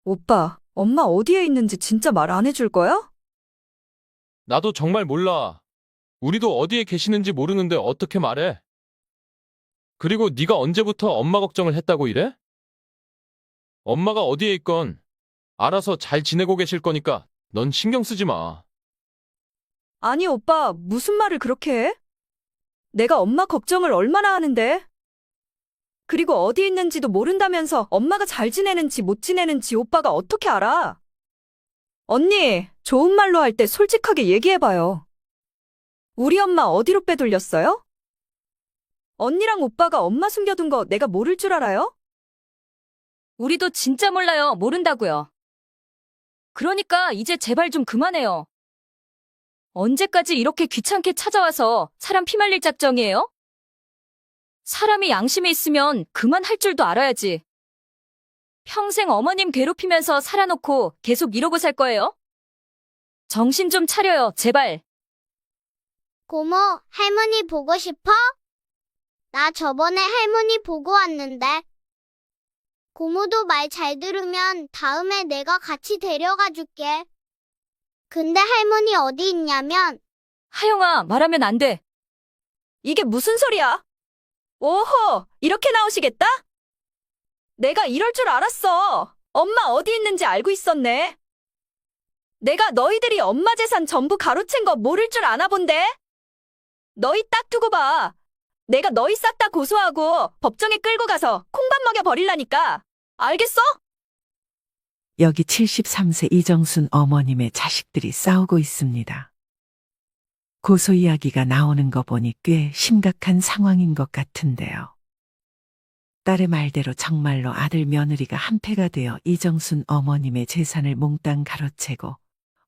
오빠, 엄마 어디에 있는지 진짜 말 안 해줄 거야? 나도 정말 몰라. 우리도 어디에 계시는지 모르는데 어떻게 말해? 그리고 네가 언제부터 엄마 걱정을 했다고 이래? 엄마가 어디에 있건 알아서 잘 지내고 계실 거니까 넌 신경 쓰지 마. 아니, 오빠, 무슨 말을 그렇게 해? 내가 엄마 걱정을 얼마나 하는데? 그리고 어디 있는지도 모른다면서 엄마가 잘 지내는지 못 지내는지 오빠가 어떻게 알아? 언니, 좋은 말로 할 때 솔직하게 얘기해봐요. 우리 엄마 어디로 빼돌렸어요? 언니랑 오빠가 엄마 숨겨둔 거 내가 모를 줄 알아요? 우리도 진짜 몰라요. 모른다고요. 그러니까 이제 제발 좀 그만해요. 언제까지 이렇게 귀찮게 찾아와서 사람 피말릴 작정이에요? 사람이 양심이 있으면 그만할 줄도 알아야지. 평생 어머님 괴롭히면서 살아놓고 계속 이러고 살 거예요? 정신 좀 차려요, 제발. 고모, 할머니 보고 싶어? 나 저번에 할머니 보고 왔는데. 고모도 말 잘 들으면 다음에 내가 같이 데려가 줄게. 근데 할머니 어디 있냐면, 하영아, 말하면 안 돼. 이게 무슨 소리야? 오호, 이렇게 나오시겠다? 내가 이럴 줄 알았어. 엄마 어디 있는지 알고 있었네. 내가 너희들이 엄마 재산 전부 가로챈 거 모를 줄 아나 본데? 너희 딱 두고 봐. 내가 너희 싹 다 고소하고 법정에 끌고 가서 콩밥 먹여 버릴라니까. 알겠어? 여기 73세 이정순 어머님의 자식들이 싸우고 있습니다. 고소 이야기가 나오는 거 보니 꽤 심각한 상황인 것 같은데요. 딸의 말대로 정말로 아들 며느리가 한패가 되어 이정순 어머님의 재산을 몽땅 가로채고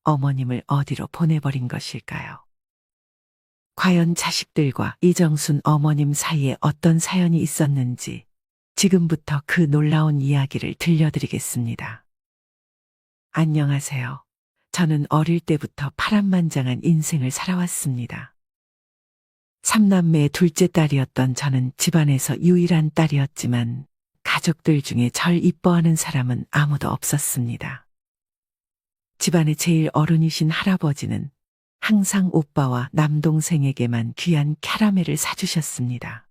어머님을 어디로 보내버린 것일까요? 과연 자식들과 이정순 어머님 사이에 어떤 사연이 있었는지 지금부터 그 놀라운 이야기를 들려드리겠습니다. 안녕하세요. 저는 어릴 때부터 파란만장한 인생을 살아왔습니다. 삼남매의 둘째 딸이었던 저는 집안에서 유일한 딸이었지만 가족들 중에 절 이뻐하는 사람은 아무도 없었습니다. 집안의 제일 어른이신 할아버지는 항상 오빠와 남동생에게만 귀한 캐러멜을 사주셨습니다.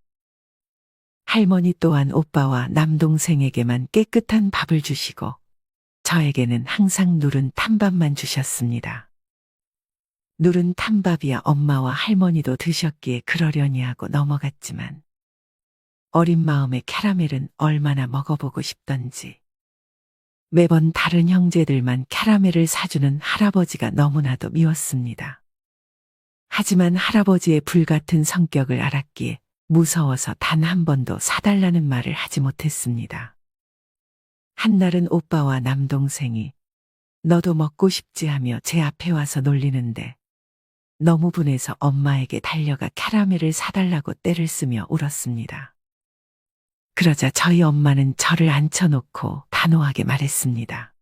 할머니 또한 오빠와 남동생에게만 깨끗한 밥을 주시고 저에게는 항상 누른 탄밥만 주셨습니다. 누른 탄밥이야 엄마와 할머니도 드셨기에 그러려니 하고 넘어갔지만 어린 마음에 캐러멜은 얼마나 먹어보고 싶던지 매번 다른 형제들만 캐러멜을 사주는 할아버지가 너무나도 미웠습니다. 하지만 할아버지의 불같은 성격을 알았기에 무서워서 단 한 번도 사달라는 말을 하지 못했습니다. 한날은 오빠와 남동생이 너도 먹고 싶지 하며 제 앞에 와서 놀리는데 너무 분해서 엄마에게 달려가 캐러멜을 사달라고 떼를 쓰며 울었습니다. 그러자 저희 엄마는 저를 앉혀놓고 단호하게 말했습니다.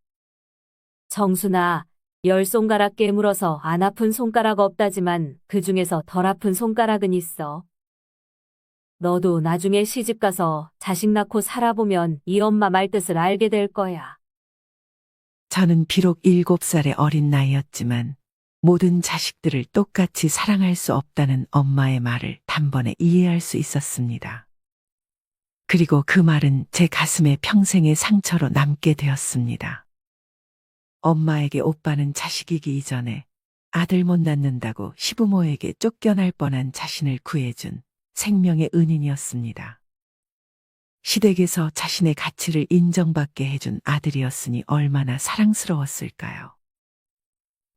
정순아, 10손가락 깨물어서 안 아픈 손가락 없다지만 그 중에서 덜 아픈 손가락은 있어. 너도 나중에 시집가서 자식 낳고 살아보면 이 엄마 말뜻을 알게 될 거야. 저는 비록 7살의 어린 나이였지만 모든 자식들을 똑같이 사랑할 수 없다는 엄마의 말을 단번에 이해할 수 있었습니다. 그리고 그 말은 제 가슴에 평생의 상처로 남게 되었습니다. 엄마에게 오빠는 자식이기 이전에 아들 못 낳는다고 시부모에게 쫓겨날 뻔한 자신을 구해준 생명의 은인이었습니다. 시댁에서 자신의 가치를 인정받게 해준 아들이었으니 얼마나 사랑스러웠을까요?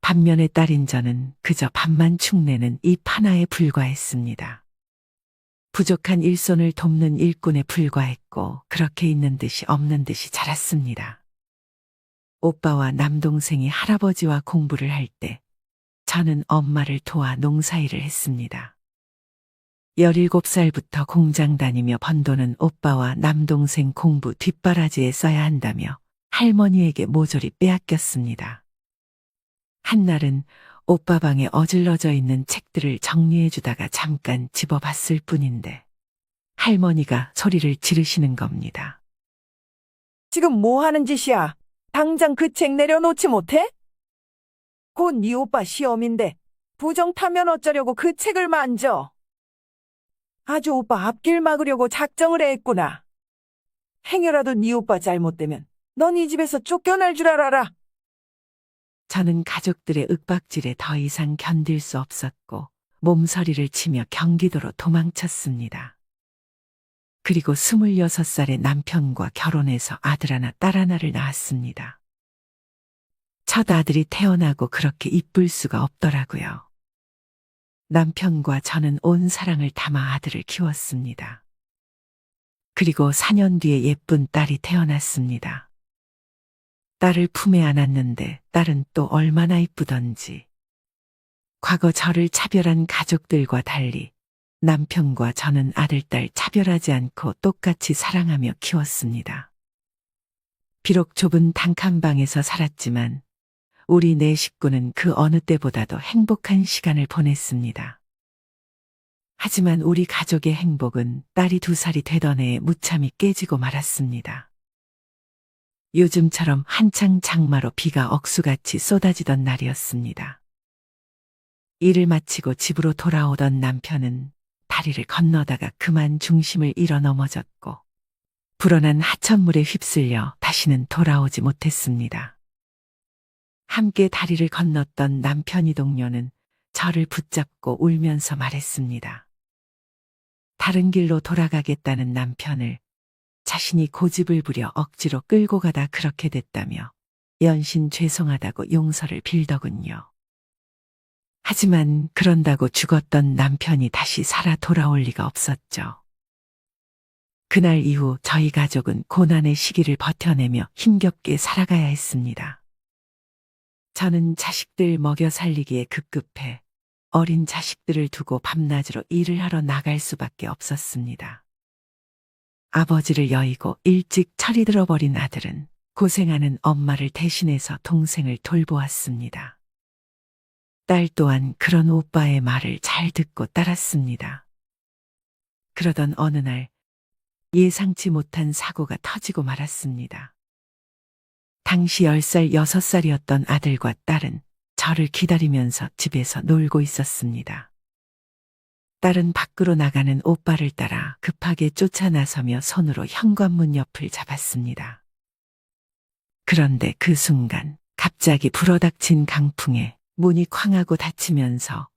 반면에 딸인 저는 그저 밥만 축내는 입 하나에 불과했습니다. 부족한 일손을 돕는 일꾼에 불과했고 그렇게 있는 듯이 없는 듯이 자랐습니다. 오빠와 남동생이 할아버지와 공부를 할 때 저는 엄마를 도와 농사일을 했습니다. 17살부터 공장 다니며 번 돈은 오빠와 남동생 공부 뒷바라지에 써야 한다며 할머니에게 모조리 빼앗겼습니다. 한날은 오빠 방에 어질러져 있는 책들을 정리해주다가 잠깐 집어봤을 뿐인데 할머니가 소리를 지르시는 겁니다. 지금 뭐 하는 짓이야? 당장 그 책 내려놓지 못해? 곧 네 오빠 시험인데 부정 타면 어쩌려고 그 책을 만져? 아주 오빠 앞길 막으려고 작정을 했구나. 행여라도 네 오빠 잘못되면 넌 이 집에서 쫓겨날 줄 알아라. 저는 가족들의 윽박질에 더 이상 견딜 수 없었고 몸서리를 치며 경기도로 도망쳤습니다. 그리고 26살의 남편과 결혼해서 아들 하나 딸 하나를 낳았습니다. 첫 아들이 태어나고 그렇게 이쁠 수가 없더라고요. 남편과 저는 온 사랑을 담아 아들을 키웠습니다. 그리고 4년 뒤에 예쁜 딸이 태어났습니다. 딸을 품에 안았는데 딸은 또 얼마나 이쁘던지. 과거 저를 차별한 가족들과 달리 남편과 저는 아들, 딸 차별하지 않고 똑같이 사랑하며 키웠습니다. 비록 좁은 단칸방에서 살았지만 우리 네 식구는 그 어느 때보다도 행복한 시간을 보냈습니다. 하지만 우리 가족의 행복은 딸이 2살이 되던 해에 무참히 깨지고 말았습니다. 요즘처럼 한창 장마로 비가 억수같이 쏟아지던 날이었습니다. 일을 마치고 집으로 돌아오던 남편은 다리를 건너다가 그만 중심을 잃어 넘어졌고 불어난 하천물에 휩쓸려 다시는 돌아오지 못했습니다. 함께 다리를 건넜던 남편이 동료는 저를 붙잡고 울면서 말했습니다. 다른 길로 돌아가겠다는 남편을 자신이 고집을 부려 억지로 끌고 가다 그렇게 됐다며 연신 죄송하다고 용서를 빌더군요. 하지만 그런다고 죽었던 남편이 다시 살아 돌아올 리가 없었죠. 그날 이후 저희 가족은 고난의 시기를 버텨내며 힘겹게 살아가야 했습니다. 저는 자식들 먹여 살리기에 급급해 어린 자식들을 두고 밤낮으로 일을 하러 나갈 수밖에 없었습니다. 아버지를 여의고 일찍 철이 들어버린 아들은 고생하는 엄마를 대신해서 동생을 돌보았습니다. 딸 또한 그런 오빠의 말을 잘 듣고 따랐습니다. 그러던 어느 날 예상치 못한 사고가 터지고 말았습니다. 당시 10살, 6살이었던 아들과 딸은 저를 기다리면서 집에서 놀고 있었습니다. 딸은 밖으로 나가는 오빠를 따라 급하게 쫓아나서며 손으로 현관문 옆을 잡았습니다. 그런데 그 순간 갑자기 불어닥친 강풍에 문이 쾅하고 닫히면서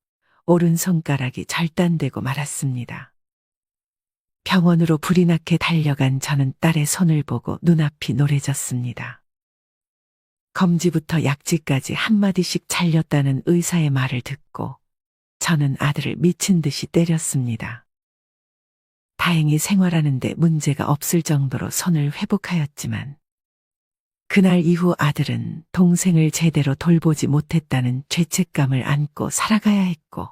오른손가락이 절단되고 말았습니다. 병원으로 불이 나게 달려간 저는 딸의 손을 보고 눈앞이 노래졌습니다. 검지부터 약지까지 한마디씩 잘렸다는 의사의 말을 듣고 저는 아들을 미친 듯이 때렸습니다. 다행히 생활하는데 문제가 없을 정도로 손을 회복하였지만 그날 이후 아들은 동생을 제대로 돌보지 못했다는 죄책감을 안고 살아가야 했고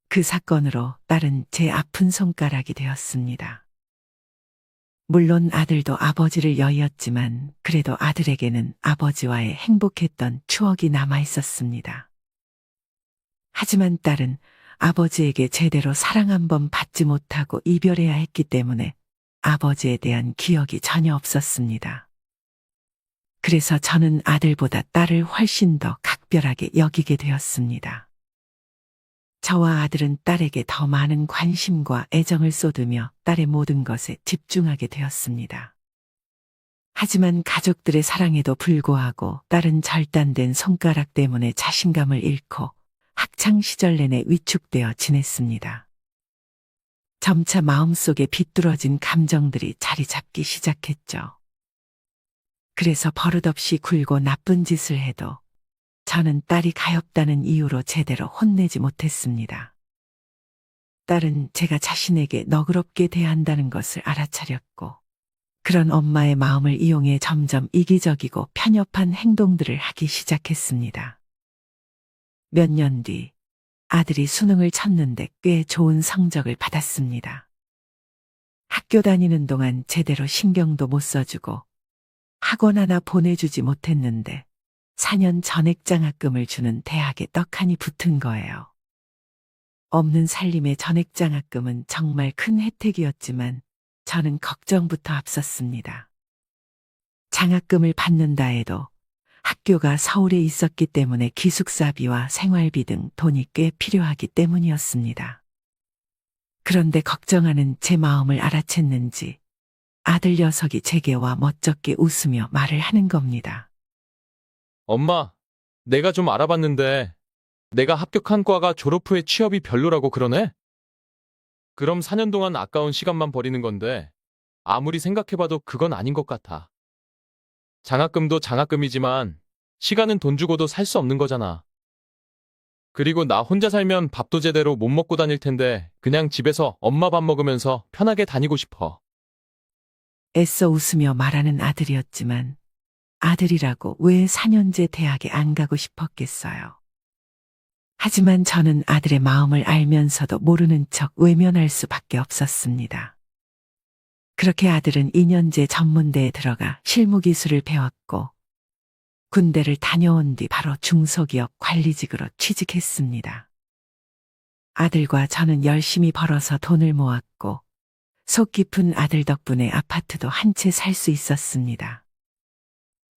그 사건으로 딸은 제 아픈 손가락이 되었습니다. 물론 아들도 아버지를 여의었지만 그래도 아들에게는 아버지와의 행복했던 추억이 남아 있었습니다. 하지만 딸은 아버지에게 제대로 사랑 한 번 받지 못하고 이별해야 했기 때문에 아버지에 대한 기억이 전혀 없었습니다. 그래서 저는 아들보다 딸을 훨씬 더 각별하게 여기게 되었습니다. 저와 아들은 딸에게 더 많은 관심과 애정을 쏟으며 딸의 모든 것에 집중하게 되었습니다. 하지만 가족들의 사랑에도 불구하고 딸은 절단된 손가락 때문에 자신감을 잃고 학창시절 내내 위축되어 지냈습니다. 점차 마음속에 비뚤어진 감정들이 자리 잡기 시작했죠. 그래서 버릇없이 굴고 나쁜 짓을 해도 저는 딸이 가엾다는 이유로 제대로 혼내지 못했습니다. 딸은 제가 자신에게 너그럽게 대한다는 것을 알아차렸고 그런 엄마의 마음을 이용해 점점 이기적이고 편협한 행동들을 하기 시작했습니다. 몇 년 뒤 아들이 수능을 쳤는데 꽤 좋은 성적을 받았습니다. 학교 다니는 동안 제대로 신경도 못 써주고 학원 하나 보내주지 못했는데 4년 전액장학금을 주는 대학에 떡하니 붙은 거예요. 없는 살림의 전액장학금은 정말 큰 혜택이었지만 저는 걱정부터 앞섰습니다. 장학금을 받는다 해도 학교가 서울에 있었기 때문에 기숙사비와 생활비 등 돈이 꽤 필요하기 때문이었습니다. 그런데 걱정하는 제 마음을 알아챘는지 아들 녀석이 제게 와 멋쩍게 웃으며 말을 하는 겁니다. 엄마, 내가 좀 알아봤는데 내가 합격한 과가 졸업 후에 취업이 별로라고 그러네? 그럼 4년 동안 아까운 시간만 버리는 건데 아무리 생각해봐도 그건 아닌 것 같아. 장학금도 장학금이지만 시간은 돈 주고도 살 수 없는 거잖아. 그리고 나 혼자 살면 밥도 제대로 못 먹고 다닐 텐데 그냥 집에서 엄마 밥 먹으면서 편하게 다니고 싶어. 애써 웃으며 말하는 아들이었지만 아들이라고 왜 4년제 대학에 안 가고 싶었겠어요. 하지만 저는 아들의 마음을 알면서도 모르는 척 외면할 수밖에 없었습니다. 그렇게 아들은 2년제 전문대에 들어가 실무기술을 배웠고 군대를 다녀온 뒤 바로 중소기업 관리직으로 취직했습니다. 아들과 저는 열심히 벌어서 돈을 모았고 속 깊은 아들 덕분에 아파트도 한 채 살 수 있었습니다.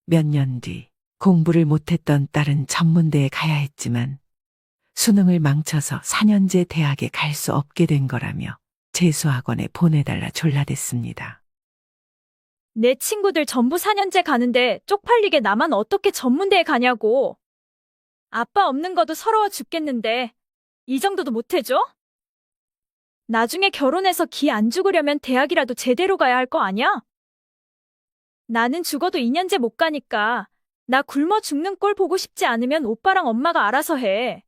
몇 년 뒤 공부를 못했던 딸은 전문대에 가야 했지만 수능을 망쳐서 4년제 대학에 갈 수 없게 된 거라며 재수학원에 보내달라 졸라댔습니다. 내 친구들 전부 4년제 가는데 쪽팔리게 나만 어떻게 전문대에 가냐고. 아빠 없는 것도 서러워 죽겠는데 이 정도도 못 해줘? 나중에 결혼해서 기 안 죽으려면 대학이라도 제대로 가야 할 거 아니야? 나는 죽어도 2년제 못 가니까 나 굶어 죽는 꼴 보고 싶지 않으면 오빠랑 엄마가 알아서 해.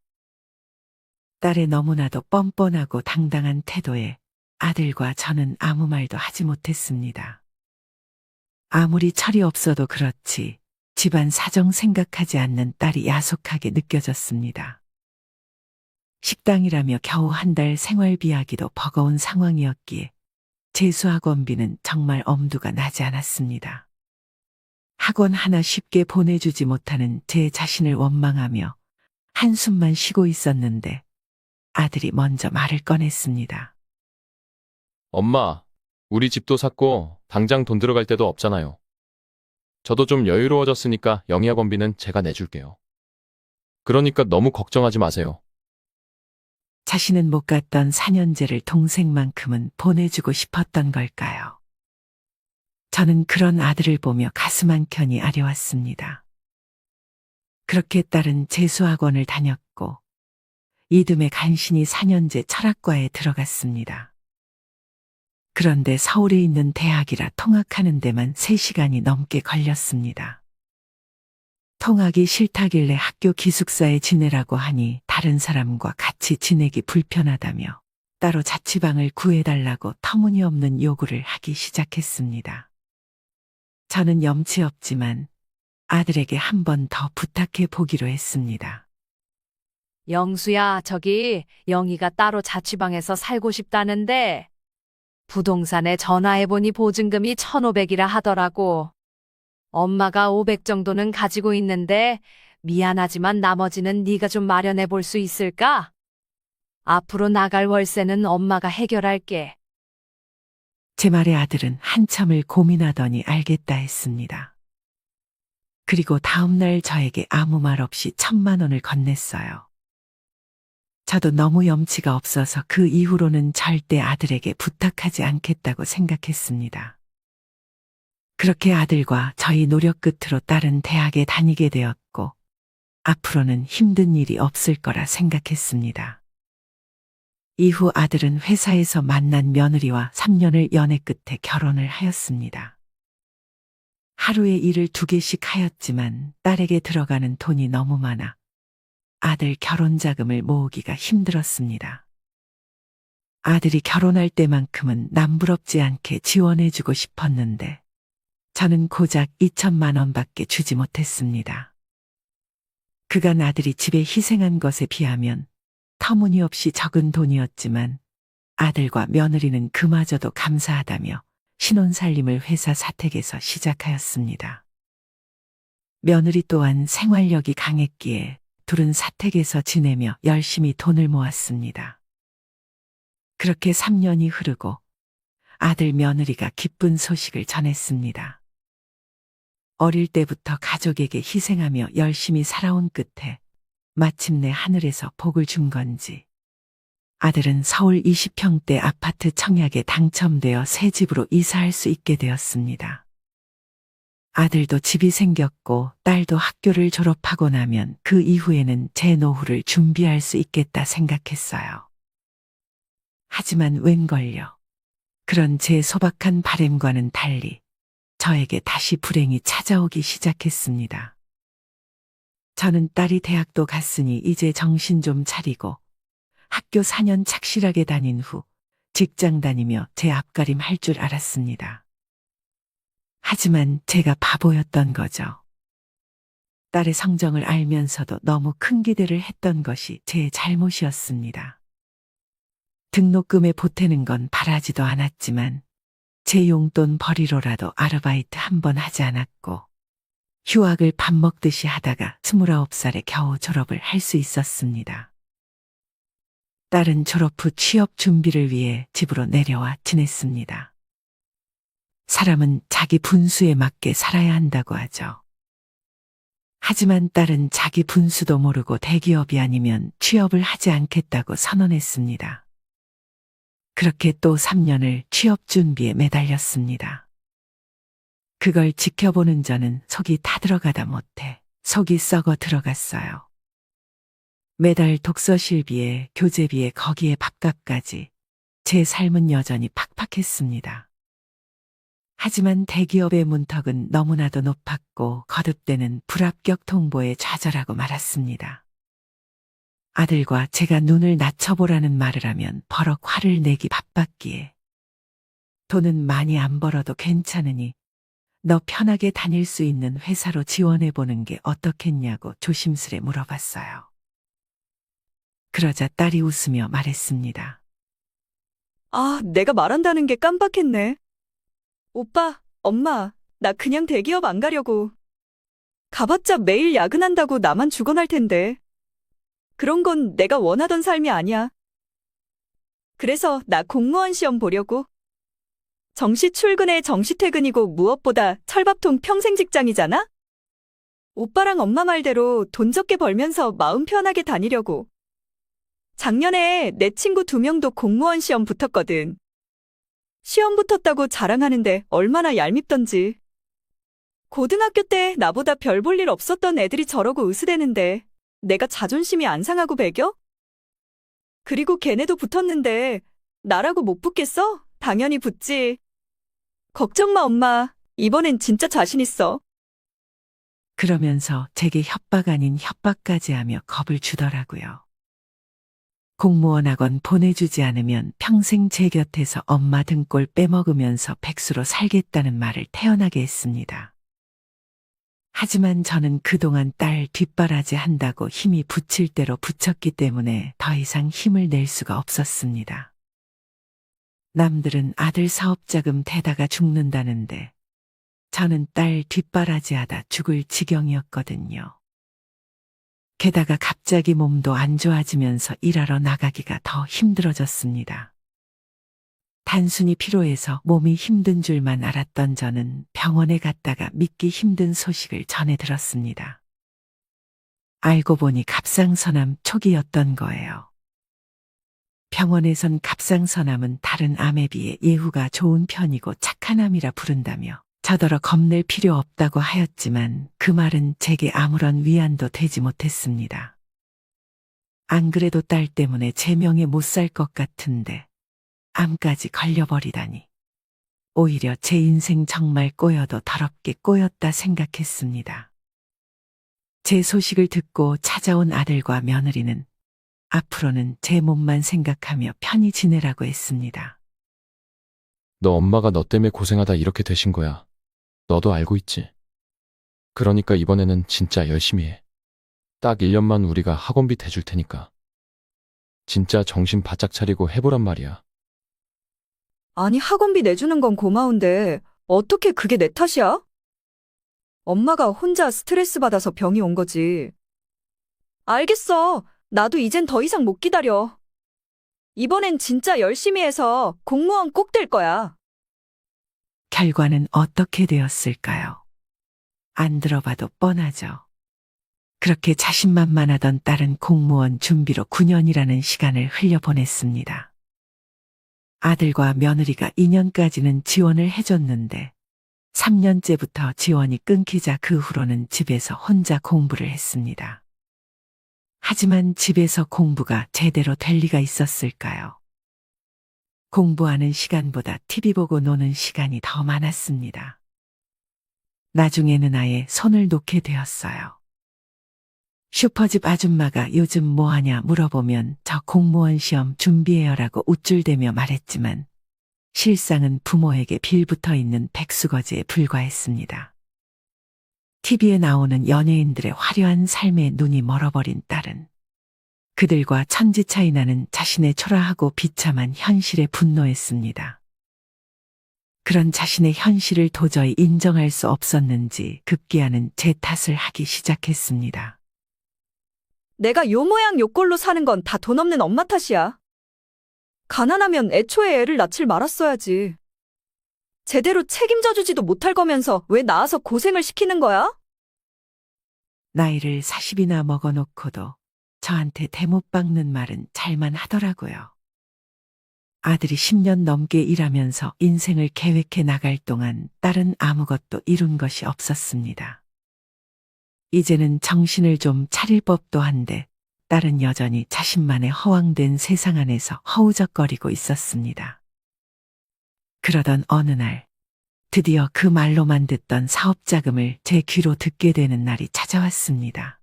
딸의 너무나도 뻔뻔하고 당당한 태도에 아들과 저는 아무 말도 하지 못했습니다. 아무리 철이 없어도 그렇지 집안 사정 생각하지 않는 딸이 야속하게 느껴졌습니다. 식당이라며 겨우 한 달 생활비하기도 버거운 상황이었기에 재수학원비는 정말 엄두가 나지 않았습니다. 학원 하나 쉽게 보내주지 못하는 제 자신을 원망하며 한숨만 쉬고 있었는데 아들이 먼저 말을 꺼냈습니다. 엄마, 우리 집도 샀고 당장 돈 들어갈 데도 없잖아요. 저도 좀 여유로워졌으니까 영희학원비는 제가 내줄게요. 그러니까 너무 걱정하지 마세요. 자신은 못 갔던 4년제를 동생만큼은 보내주고 싶었던 걸까요? 저는 그런 아들을 보며 가슴 한켠이 아려왔습니다. 그렇게 딸은 재수학원을 다녔고 이듬해 간신히 4년제 철학과에 들어갔습니다. 그런데 서울에 있는 대학이라 통학하는 데만 3시간이 넘게 걸렸습니다. 통학이 싫다길래 학교 기숙사에 지내라고 하니 다른 사람과 같이 지내기 불편하다며 따로 자취방을 구해달라고 터무니없는 요구를 하기 시작했습니다. 저는 염치 없지만 아들에게 한 번 더 부탁해 보기로 했습니다. 영수야, 저기 영희가 따로 자취방에서 살고 싶다는데 부동산에 전화해보니 보증금이 1,500이라 하더라고. 엄마가 500 정도는 가지고 있는데 미안하지만 나머지는 네가 좀 마련해 볼 수 있을까? 앞으로 나갈 월세는 엄마가 해결할게. 제 말에 아들은 한참을 고민하더니 알겠다 했습니다. 그리고 다음 날 저에게 아무 말 없이 1,000만 원을 건넸어요. 저도 너무 염치가 없어서 그 이후로는 절대 아들에게 부탁하지 않겠다고 생각했습니다. 그렇게 아들과 저희 노력 끝으로 딸은 대학에 다니게 되었고 앞으로는 힘든 일이 없을 거라 생각했습니다. 이후 아들은 회사에서 만난 며느리와 3년을 연애 끝에 결혼을 하였습니다. 하루에 일을 2개씩 하였지만 딸에게 들어가는 돈이 너무 많아 아들 결혼 자금을 모으기가 힘들었습니다. 아들이 결혼할 때만큼은 남부럽지 않게 지원해주고 싶었는데 저는 고작 2,000만 원밖에 주지 못했습니다. 그간 아들이 집에 희생한 것에 비하면 터무니없이 적은 돈이었지만 아들과 며느리는 그마저도 감사하다며 신혼살림을 회사 사택에서 시작하였습니다. 며느리 또한 생활력이 강했기에 둘은 사택에서 지내며 열심히 돈을 모았습니다. 그렇게 3년이 흐르고 아들 며느리가 기쁜 소식을 전했습니다. 어릴 때부터 가족에게 희생하며 열심히 살아온 끝에 마침내 하늘에서 복을 준 건지 아들은 서울 20평대 아파트 청약에 당첨되어 새 집으로 이사할 수 있게 되었습니다. 아들도 집이 생겼고 딸도 학교를 졸업하고 나면 그 이후에는 제 노후를 준비할 수 있겠다 생각했어요. 하지만 웬걸요. 그런 제 소박한 바램과는 달리 저에게 다시 불행이 찾아오기 시작했습니다. 저는 딸이 대학도 갔으니 이제 정신 좀 차리고 학교 4년 착실하게 다닌 후 직장 다니며 제 앞가림 할 줄 알았습니다. 하지만 제가 바보였던 거죠. 딸의 성정을 알면서도 너무 큰 기대를 했던 것이 제 잘못이었습니다. 등록금에 보태는 건 바라지도 않았지만 제 용돈 벌이로라도 아르바이트 한 번 하지 않았고 휴학을 밥 먹듯이 하다가 29살에 겨우 졸업을 할 수 있었습니다. 딸은 졸업 후 취업 준비를 위해 집으로 내려와 지냈습니다. 사람은 자기 분수에 맞게 살아야 한다고 하죠. 하지만 딸은 자기 분수도 모르고 대기업이 아니면 취업을 하지 않겠다고 선언했습니다. 그렇게 또 3년을 취업 준비에 매달렸습니다. 그걸 지켜보는 저는 속이 타들어가다 못해 속이 썩어 들어갔어요. 매달 독서실비에 교재비에 거기에 밥값까지 제 삶은 여전히 팍팍했습니다. 하지만 대기업의 문턱은 너무나도 높았고 거듭되는 불합격 통보에 좌절하고 말았습니다. 아들과 제가 눈을 낮춰보라는 말을 하면 버럭 화를 내기 바빴기에 돈은 많이 안 벌어도 괜찮으니 너 편하게 다닐 수 있는 회사로 지원해보는 게 어떻겠냐고 조심스레 물어봤어요. 그러자 딸이 웃으며 말했습니다. 아, 내가 말한다는 게 깜빡했네. 오빠, 엄마, 나 그냥 대기업 안 가려고. 가봤자 매일 야근한다고 나만 죽어날 텐데. 그런 건 내가 원하던 삶이 아니야. 그래서 나 공무원 시험 보려고. 정시 출근에 정시 퇴근이고 무엇보다 철밥통 평생 직장이잖아? 오빠랑 엄마 말대로 돈 적게 벌면서 마음 편하게 다니려고. 작년에 내 친구 2명도 공무원 시험 붙었거든. 시험 붙었다고 자랑하는데 얼마나 얄밉던지. 고등학교 때 나보다 별 볼 일 없었던 애들이 저러고 으스대는데 내가 자존심이 안 상하고 배겨? 그리고 걔네도 붙었는데 나라고 못 붙겠어? 당연히 붙지. 걱정 마, 엄마. 이번엔 진짜 자신 있어. 그러면서 제게 협박 아닌 협박까지 하며 겁을 주더라고요. 공무원 학원 보내주지 않으면 평생 제 곁에서 엄마 등골 빼먹으면서 백수로 살겠다는 말을 태어나게 했습니다. 하지만 저는 그동안 딸 뒷바라지 한다고 힘이 붙일 대로 붙였기 때문에 더 이상 힘을 낼 수가 없었습니다. 남들은 아들 사업자금 대다가 죽는다는데 저는 딸 뒷바라지 하다 죽을 지경이었거든요. 게다가 갑자기 몸도 안 좋아지면서 일하러 나가기가 더 힘들어졌습니다. 단순히 피로해서 몸이 힘든 줄만 알았던 저는 병원에 갔다가 믿기 힘든 소식을 전해 들었습니다. 알고 보니 갑상선암 초기였던 거예요. 병원에선 갑상선암은 다른 암에 비해 예후가 좋은 편이고 착한 암이라 부른다며 저더러 겁낼 필요 없다고 하였지만 그 말은 제게 아무런 위안도 되지 못했습니다. 안 그래도 딸 때문에 제 명에 못 살 것 같은데 암까지 걸려버리다니. 오히려 제 인생 정말 꼬여도 더럽게 꼬였다 생각했습니다. 제 소식을 듣고 찾아온 아들과 며느리는 앞으로는 제 몸만 생각하며 편히 지내라고 했습니다. 너 엄마가 너 때문에 고생하다 이렇게 되신 거야. 너도 알고 있지. 그러니까 이번에는 진짜 열심히 해. 딱 1년만 우리가 학원비 대줄 테니까. 진짜 정신 바짝 차리고 해보란 말이야. 아니, 학원비 내주는 건 고마운데 어떻게 그게 내 탓이야? 엄마가 혼자 스트레스 받아서 병이 온 거지. 알겠어. 나도 이젠 더 이상 못 기다려. 이번엔 진짜 열심히 해서 공무원 꼭 될 거야. 결과는 어떻게 되었을까요? 안 들어봐도 뻔하죠. 그렇게 자신만만하던 딸은 공무원 준비로 9년이라는 시간을 흘려보냈습니다. 아들과 며느리가 2년까지는 지원을 해줬는데 3년째부터 지원이 끊기자 그 후로는 집에서 혼자 공부를 했습니다. 하지만 집에서 공부가 제대로 될 리가 있었을까요? 공부하는 시간보다 TV 보고 노는 시간이 더 많았습니다. 나중에는 아예 손을 놓게 되었어요. 슈퍼집 아줌마가 요즘 뭐하냐 물어보면 저 공무원 시험 준비해요라고 우쭐대며 말했지만 실상은 부모에게 빌붙어 있는 백수거지에 불과했습니다. TV에 나오는 연예인들의 화려한 삶에 눈이 멀어버린 딸은 그들과 천지 차이 나는 자신의 초라하고 비참한 현실에 분노했습니다. 그런 자신의 현실을 도저히 인정할 수 없었는지 급기야는 제 탓을 하기 시작했습니다. 내가 요 모양 요 꼴로 사는 건 다 돈 없는 엄마 탓이야. 가난하면 애초에 애를 낳질 말았어야지. 제대로 책임져 주지도 못할 거면서 왜 낳아서 고생을 시키는 거야? 나이를 40이나 먹어놓고도 저한테 대못 박는 말은 잘만 하더라고요. 아들이 10년 넘게 일하면서 인생을 계획해 나갈 동안 딸은 아무것도 이룬 것이 없었습니다. 이제는 정신을 좀 차릴 법도 한데 딸은 여전히 자신만의 허황된 세상 안에서 허우적거리고 있었습니다. 그러던 어느 날 드디어 그 말로만 듣던 사업 자금을 제 귀로 듣게 되는 날이 찾아왔습니다.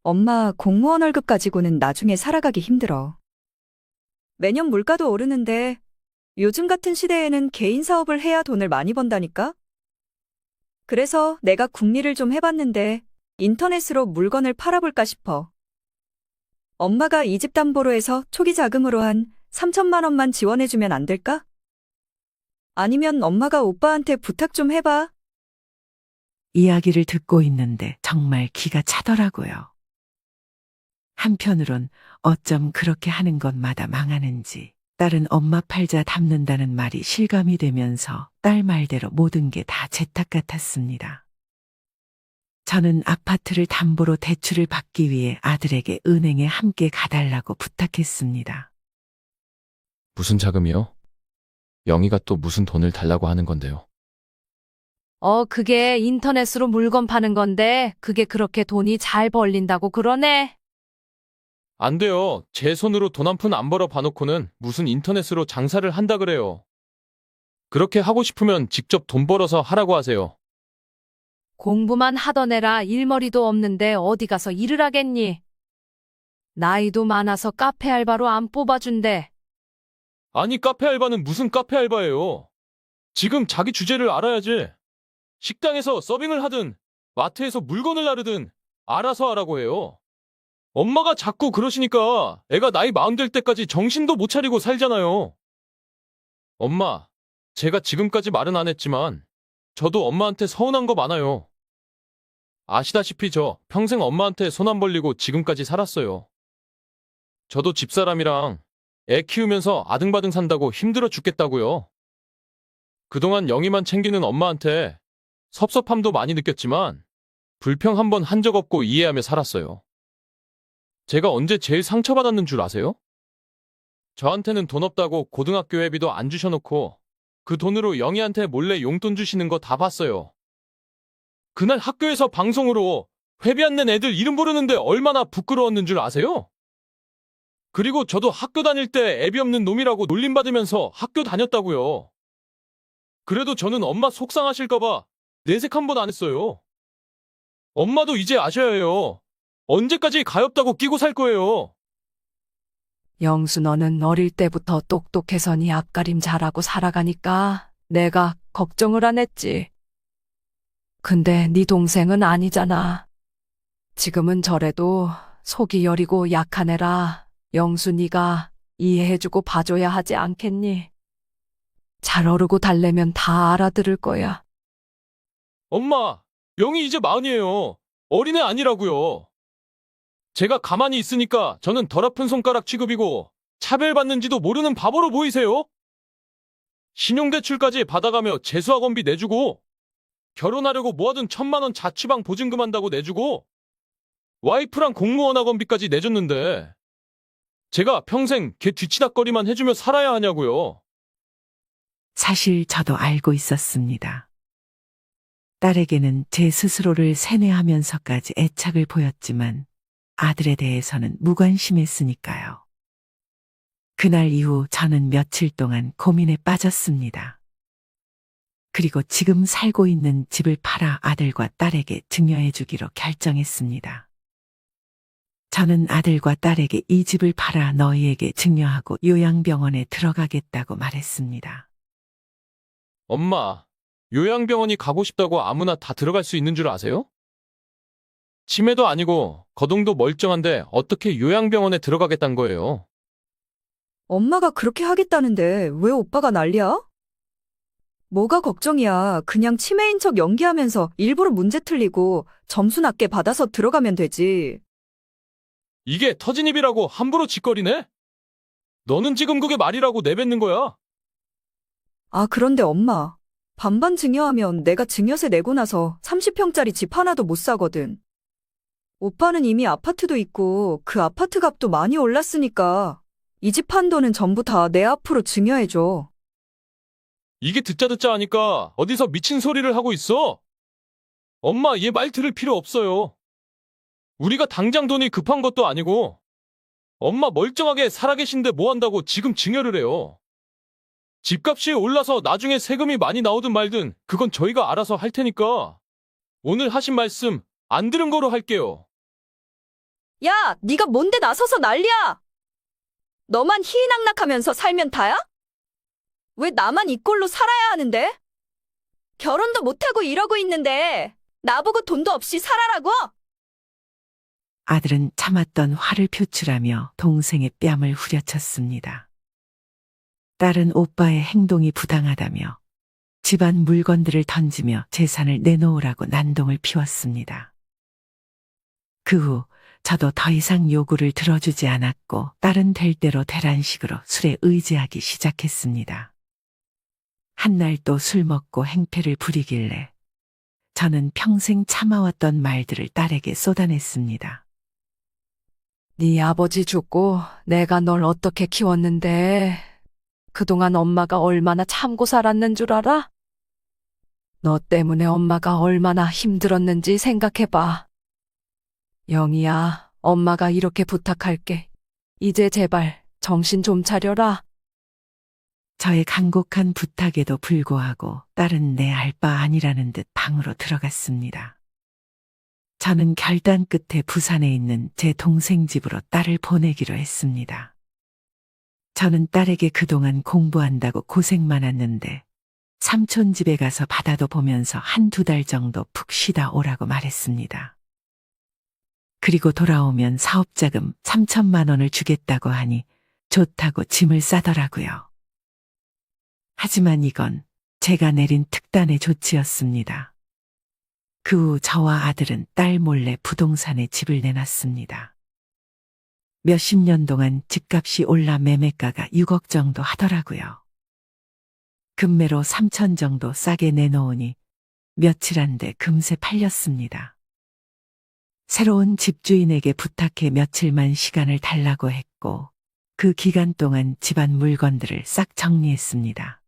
엄마 공무원 월급 가지고는 나중에 살아가기 힘들어. 매년 물가도 오르는데 요즘 같은 시대에는 개인 사업을 해야 돈을 많이 번다니까? 그래서 내가 궁리를 좀 해봤는데 인터넷으로 물건을 팔아볼까 싶어. 엄마가 이 집 담보로 해서 초기 자금으로 한 3천만 원만 지원해주면 안 될까? 아니면 엄마가 오빠한테 부탁 좀 해봐. 이야기를 듣고 있는데 정말 기가 차더라고요. 한편으론 어쩜 그렇게 하는 것마다 망하는지 딸은 엄마 팔자 담는다는 말이 실감이 되면서 딸 말대로 모든 게 다 제 탓 같았습니다. 저는 아파트를 담보로 대출을 받기 위해 아들에게 은행에 함께 가달라고 부탁했습니다. 무슨 자금이요? 영희가 또 무슨 돈을 달라고 하는 건데요? 그게 인터넷으로 물건 파는 건데 그게 그렇게 돈이 잘 벌린다고 그러네. 안 돼요. 제 손으로 돈 한 푼 안 벌어 봐놓고는 무슨 인터넷으로 장사를 한다 그래요. 그렇게 하고 싶으면 직접 돈 벌어서 하라고 하세요. 공부만 하던 애라 일머리도 없는데 어디 가서 일을 하겠니? 나이도 많아서 카페 알바로 안 뽑아준대. 아니, 카페 알바는 무슨 카페 알바예요? 지금 자기 주제를 알아야지. 식당에서 서빙을 하든 마트에서 물건을 나르든 알아서 하라고 해요. 엄마가 자꾸 그러시니까 애가 나이 40 될 때까지 정신도 못 차리고 살잖아요. 엄마, 제가 지금까지 말은 안 했지만 저도 엄마한테 서운한 거 많아요. 아시다시피 저 평생 엄마한테 손 안 벌리고 지금까지 살았어요. 저도 집사람이랑 애 키우면서 아등바등 산다고 힘들어 죽겠다고요. 그동안 영희만 챙기는 엄마한테 섭섭함도 많이 느꼈지만 불평 한 번 한 적 없고 이해하며 살았어요. 제가 언제 제일 상처받았는 줄 아세요? 저한테는 돈 없다고 고등학교 회비도 안 주셔놓고 그 돈으로 영희한테 몰래 용돈 주시는 거 다 봤어요. 그날 학교에서 방송으로 회비 안 낸 애들 이름 부르는데 얼마나 부끄러웠는 줄 아세요? 그리고 저도 학교 다닐 때 애비 없는 놈이라고 놀림받으면서 학교 다녔다고요. 그래도 저는 엄마 속상하실까봐 내색 한 번 안 했어요. 엄마도 이제 아셔야 해요. 언제까지 가엾다고 끼고 살 거예요? 영수 너는 어릴 때부터 똑똑해서 네 앞가림 잘하고 살아가니까 내가 걱정을 안 했지. 근데 네 동생은 아니잖아. 지금은 저래도 속이 여리고 약한 애라 영수 네가 이해해주고 봐줘야 하지 않겠니? 잘 어르고 달래면 다 알아들을 거야. 엄마, 영희 이제 40이에요. 어린애 아니라고요. 제가 가만히 있으니까 저는 덜 아픈 손가락 취급이고 차별받는지도 모르는 바보로 보이세요? 신용대출까지 받아가며 재수학원비 내주고 결혼하려고 모아둔 1,000만 원 자취방 보증금 한다고 내주고 와이프랑 공무원 학원비까지 내줬는데 제가 평생 걔 뒤치다꺼리만 해주며 살아야 하냐고요. 사실 저도 알고 있었습니다. 딸에게는 제 스스로를 세뇌하면서까지 애착을 보였지만 아들에 대해서는 무관심했으니까요. 그날 이후 저는 며칠 동안 고민에 빠졌습니다. 그리고 지금 살고 있는 집을 팔아 아들과 딸에게 증여해 주기로 결정했습니다. 저는 아들과 딸에게 이 집을 팔아 너희에게 증여하고 요양병원에 들어가겠다고 말했습니다. 엄마, 요양병원이 가고 싶다고 아무나 다 들어갈 수 있는 줄 아세요? 치매도 아니고 거동도 멀쩡한데 어떻게 요양병원에 들어가겠다는 거예요? 엄마가 그렇게 하겠다는데 왜 오빠가 난리야? 뭐가 걱정이야. 그냥 치매인 척 연기하면서 일부러 문제 틀리고 점수 낮게 받아서 들어가면 되지. 이게 터진 입이라고 함부로 짓거리네? 너는 지금 그게 말이라고 내뱉는 거야? 아, 그런데 엄마. 반반 증여하면 내가 증여세 내고 나서 30평짜리 집 하나도 못 사거든. 오빠는 이미 아파트도 있고 그 아파트 값도 많이 올랐으니까 이 집 한 돈은 전부 다 내 앞으로 증여해줘. 이게 듣자 하니까 어디서 미친 소리를 하고 있어? 엄마, 얘 말 들을 필요 없어요. 우리가 당장 돈이 급한 것도 아니고 엄마 멀쩡하게 살아계신데 뭐 한다고 지금 증여를 해요. 집값이 올라서 나중에 세금이 많이 나오든 말든 그건 저희가 알아서 할 테니까 오늘 하신 말씀 안 들은 거로 할게요. 야, 네가 뭔데 나서서 난리야? 너만 희희낙낙하면서 살면 다야? 왜 나만 이 꼴로 살아야 하는데? 결혼도 못하고 이러고 있는데 나보고 돈도 없이 살아라고? 아들은 참았던 화를 표출하며 동생의 뺨을 후려쳤습니다. 딸은 오빠의 행동이 부당하다며 집안 물건들을 던지며 재산을 내놓으라고 난동을 피웠습니다. 그 후 저도 더 이상 요구를 들어주지 않았고 딸은 될 대로 되란식으로 술에 의지하기 시작했습니다. 한날 또 술 먹고 행패를 부리길래 저는 평생 참아왔던 말들을 딸에게 쏟아냈습니다. 네 아버지 죽고 내가 널 어떻게 키웠는데 그동안 엄마가 얼마나 참고 살았는 줄 알아? 너 때문에 엄마가 얼마나 힘들었는지 생각해봐. 영희야, 엄마가 이렇게 부탁할게. 이제 제발 정신 좀 차려라. 저의 간곡한 부탁에도 불구하고 딸은 내 알 바 아니라는 듯 방으로 들어갔습니다. 저는 결단 끝에 부산에 있는 제 동생 집으로 딸을 보내기로 했습니다. 저는 딸에게 그동안 공부한다고 고생 많았는데 삼촌 집에 가서 바다도 보면서 1~2달 정도 푹 쉬다 오라고 말했습니다. 그리고 돌아오면 사업자금 3천만 원을 주겠다고 하니 좋다고 짐을 싸더라고요. 하지만 이건 제가 내린 특단의 조치였습니다. 그 후 저와 아들은 딸 몰래 부동산에 집을 내놨습니다. 몇십 년 동안 집값이 올라 매매가가 6억 정도 하더라고요. 금매로 3천 정도 싸게 내놓으니 며칠 안 돼 금세 팔렸습니다. 새로운 집주인에게 부탁해 며칠만 시간을 달라고 했고 그 기간 동안 집안 물건들을 싹 정리했습니다.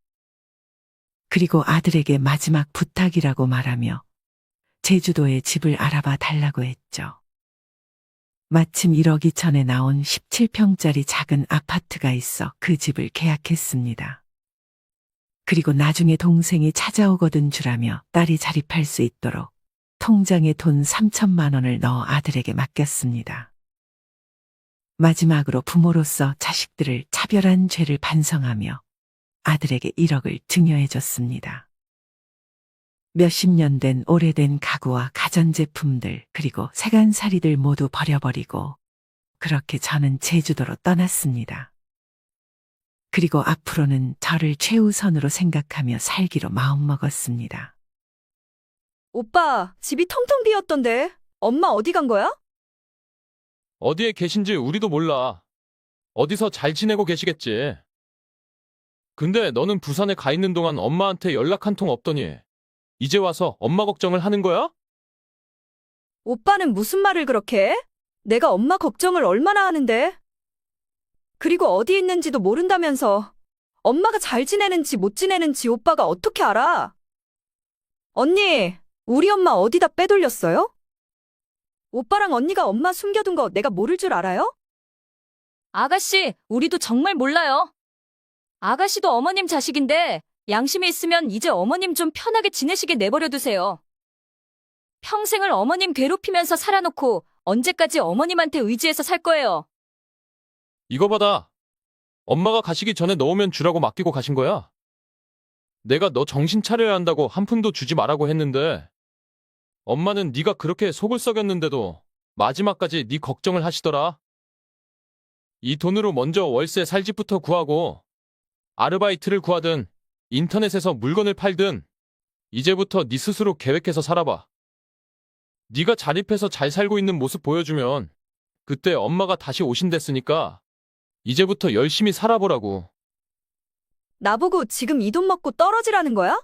그리고 아들에게 마지막 부탁이라고 말하며 제주도에 집을 알아봐 달라고 했죠. 마침 1억 2천에 나온 17평짜리 작은 아파트가 있어 그 집을 계약했습니다. 그리고 나중에 동생이 찾아오거든 주라며 딸이 자립할 수 있도록 통장에 돈 3천만 원을 넣어 아들에게 맡겼습니다. 마지막으로 부모로서 자식들을 차별한 죄를 반성하며 아들에게 1억을 증여해줬습니다. 몇십 년 된 오래된 가구와 가전제품들 그리고 세간살이들 모두 버려버리고 그렇게 저는 제주도로 떠났습니다. 그리고 앞으로는 저를 최우선으로 생각하며 살기로 마음먹었습니다. 오빠, 집이 텅텅 비었던데. 엄마 어디 간 거야? 어디에 계신지 우리도 몰라. 어디서 잘 지내고 계시겠지. 근데 너는 부산에 가 있는 동안 엄마한테 연락 한 통 없더니 이제 와서 엄마 걱정을 하는 거야? 오빠는 무슨 말을 그렇게 해? 내가 엄마 걱정을 얼마나 하는데? 그리고 어디 있는지도 모른다면서 엄마가 잘 지내는지 못 지내는지 오빠가 어떻게 알아? 언니, 우리 엄마 어디다 빼돌렸어요? 오빠랑 언니가 엄마 숨겨둔 거 내가 모를 줄 알아요? 아가씨, 우리도 정말 몰라요. 아가씨도 어머님 자식인데 양심이 있으면 이제 어머님 좀 편하게 지내시게 내버려 두세요. 평생을 어머님 괴롭히면서 살아놓고 언제까지 어머님한테 의지해서 살 거예요. 이거 받아. 엄마가 가시기 전에 넣으면 주라고 맡기고 가신 거야. 내가 너 정신 차려야 한다고 한 푼도 주지 말라고 했는데 엄마는 네가 그렇게 속을 썩였는데도 마지막까지 네 걱정을 하시더라. 이 돈으로 먼저 월세 살 집부터 구하고 아르바이트를 구하든 인터넷에서 물건을 팔든 이제부터 네 스스로 계획해서 살아봐. 네가 자립해서 잘 살고 있는 모습 보여주면 그때 엄마가 다시 오신댔으니까 이제부터 열심히 살아보라고. 나보고 지금 이 돈 먹고 떨어지라는 거야?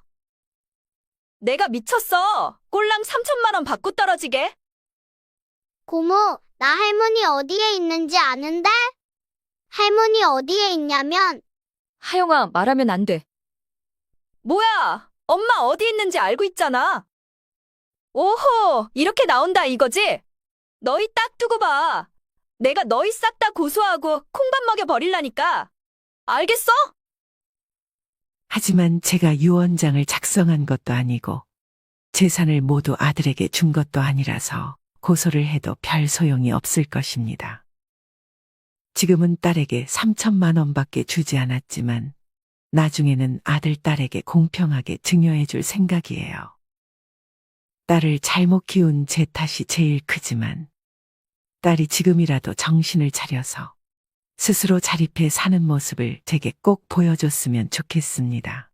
내가 미쳤어. 꼴랑 3천만 원 받고 떨어지게. 고모, 나 할머니 어디에 있는지 아는데? 할머니 어디에 있냐면, 하영아, 말하면 안 돼. 뭐야? 엄마 어디 있는지 알고 있잖아. 오호, 이렇게 나온다 이거지? 너희 딱 두고 봐. 내가 너희 싹 다 고소하고 콩밥 먹여 버릴라니까. 알겠어? 하지만 제가 유언장을 작성한 것도 아니고 재산을 모두 아들에게 준 것도 아니라서 고소를 해도 별 소용이 없을 것입니다. 지금은 딸에게 3천만 원밖에 주지 않았지만 나중에는 아들, 딸에게 공평하게 증여해 줄 생각이에요. 딸을 잘못 키운 제 탓이 제일 크지만 딸이 지금이라도 정신을 차려서 스스로 자립해 사는 모습을 제게 꼭 보여줬으면 좋겠습니다.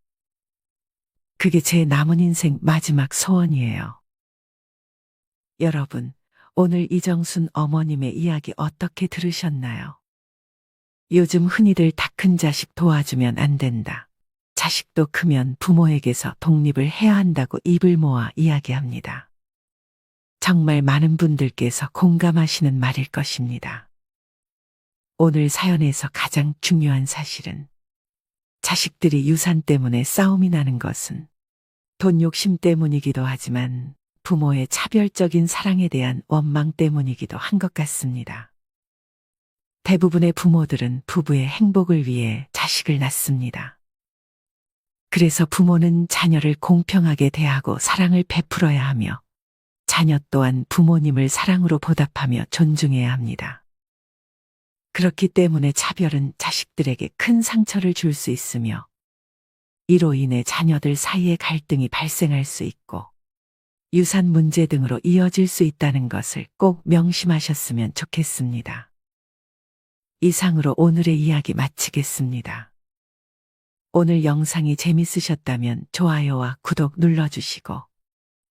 그게 제 남은 인생 마지막 소원이에요. 여러분, 오늘 이정순 어머님의 이야기 어떻게 들으셨나요? 요즘 흔히들 다 큰 자식 도와주면 안 된다. 자식도 크면 부모에게서 독립을 해야 한다고 입을 모아 이야기합니다. 정말 많은 분들께서 공감하시는 말일 것입니다. 오늘 사연에서 가장 중요한 사실은 자식들이 유산 때문에 싸움이 나는 것은 돈 욕심 때문이기도 하지만 부모의 차별적인 사랑에 대한 원망 때문이기도 한 것 같습니다. 대부분의 부모들은 부부의 행복을 위해 자식을 낳습니다. 그래서 부모는 자녀를 공평하게 대하고 사랑을 베풀어야 하며 자녀 또한 부모님을 사랑으로 보답하며 존중해야 합니다. 그렇기 때문에 차별은 자식들에게 큰 상처를 줄 수 있으며 이로 인해 자녀들 사이에 갈등이 발생할 수 있고 유산 문제 등으로 이어질 수 있다는 것을 꼭 명심하셨으면 좋겠습니다. 이상으로 오늘의 이야기 마치겠습니다. 오늘 영상이 재밌으셨다면 좋아요와 구독 눌러주시고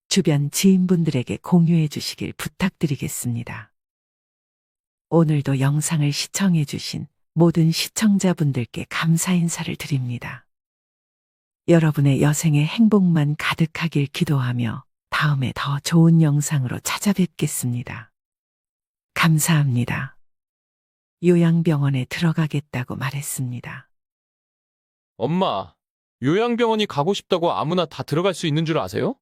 주변 지인분들에게 공유해 주시길 부탁드리겠습니다. 오늘도 영상을 시청해 주신 모든 시청자분들께 감사 인사를 드립니다. 여러분의 여생에 행복만 가득하길 기도하며 다음에 더 좋은 영상으로 찾아뵙겠습니다. 감사합니다. 요양병원에 들어가겠다고 말했습니다. 엄마, 요양병원이 가고 싶다고 아무나 다 들어갈 수 있는 줄 아세요?